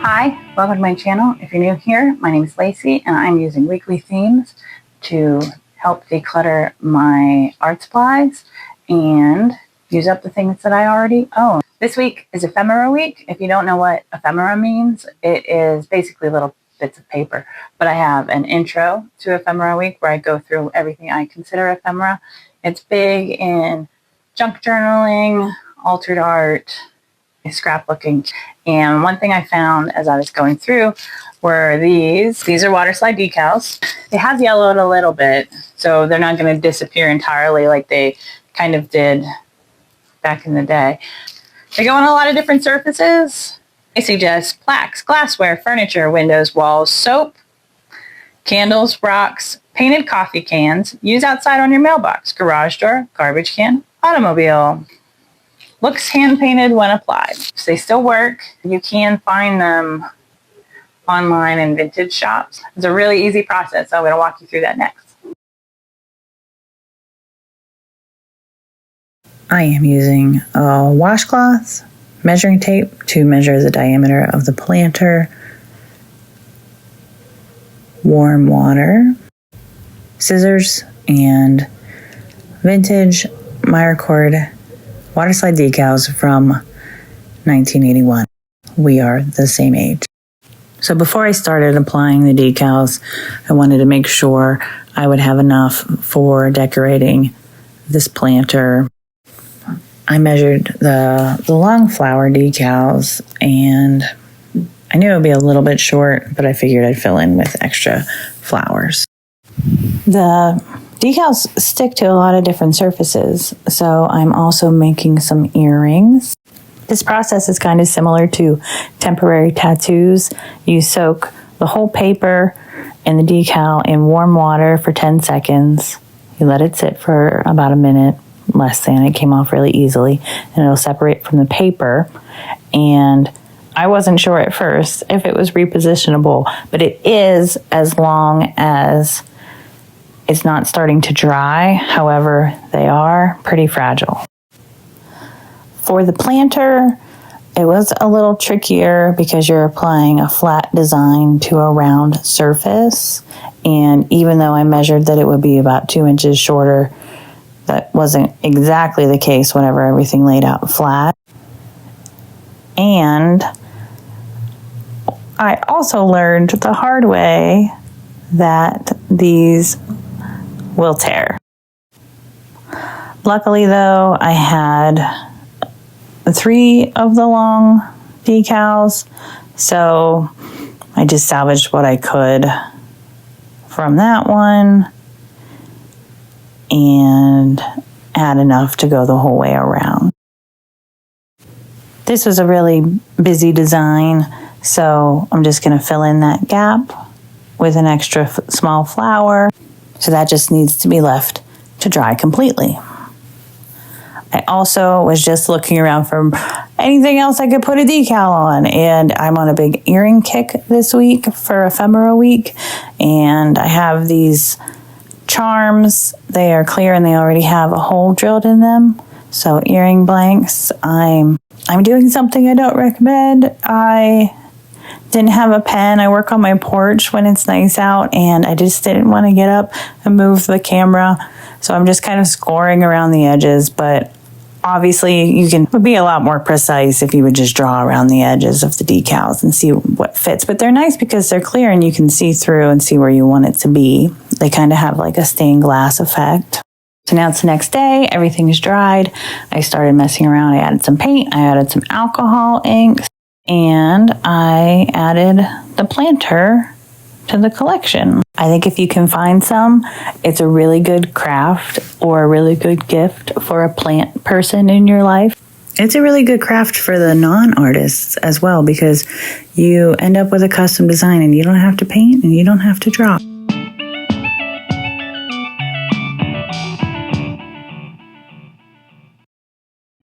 Hi, welcome to my channel. If you're new here, my name is Lacey and I'm using weekly themes to help declutter my art supplies and use up the things that I already own. This week is ephemera week. If you don't know what ephemera means, it is basically little bits of paper. But I have an intro to ephemera week where I go through everything I consider ephemera. It's big in junk journaling, altered art, scrapbooking. And one thing I found as I was going through were these. These are waterslide decals. They have yellowed a little bit, so they're not going to disappear entirely like they kind of did back in the day. They go on a lot of different surfaces. I suggest plaques, glassware, furniture, windows, walls, soap, candles, rocks, painted coffee cans. Use outside on your mailbox, garage door, garbage can, automobile. Looks hand-painted when applied. They still work. You can find them online in vintage shops. It's a really easy process, so I'm going to walk you through that next. I am using a washcloth, measuring tape to measure the diameter of the planter, warm water, scissors, and vintage Meyer cord waterslide decals from 1981. We are the same age. So before I started applying the decals, I wanted to make sure I would have enough for decorating this planter. I measured the long flower decals and I knew it would be a little bit short, but I figured I'd fill in with extra flowers. The decals stick to a lot of different surfaces, so I'm also making some earrings. This process is kind of similar to temporary tattoos. You soak the whole paper and the decal in warm water for 10 seconds. You let it sit for about a minute, less than. It came off really easily, and it'll separate from the paper. And I wasn't sure at first if it was repositionable, but it is as long as it's not starting to dry. However, they are pretty fragile. For the planter, it was a little trickier because you're applying a flat design to a round surface. And even though I measured that it would be about 2 inches shorter, that wasn't exactly the case whenever everything laid out flat. And I also learned the hard way that these will tear. Luckily though, I had 3 of the long decals, so I just salvaged what I could from that one and had enough to go the whole way around. This was a really busy design, so I'm just going to fill in that gap with an extra small flower. So that just needs to be left to dry completely. I also was just looking around for anything else I could put a decal on. And I'm on a big earring kick this week for ephemera week. And I have these charms. They are clear and they already have a hole drilled in them. So earring blanks. I'm doing something I don't recommend. I didn't have a pen. I work on my porch when it's nice out, and I just didn't want to get up and move the camera. So I'm just kind of scoring around the edges, but obviously you can be a lot more precise if you would just draw around the edges of the decals and see what fits. But they're nice because they're clear and you can see through and see where you want it to be. They kind of have like a stained glass effect. So now it's the next day, everything is dried. I started messing around. I added some paint, I added some alcohol inks, and I added the planter to the collection. I think if you can find some, it's a really good craft or a really good gift for a plant person in your life. It's a really good craft for the non-artists as well because you end up with a custom design and you don't have to paint and you don't have to draw.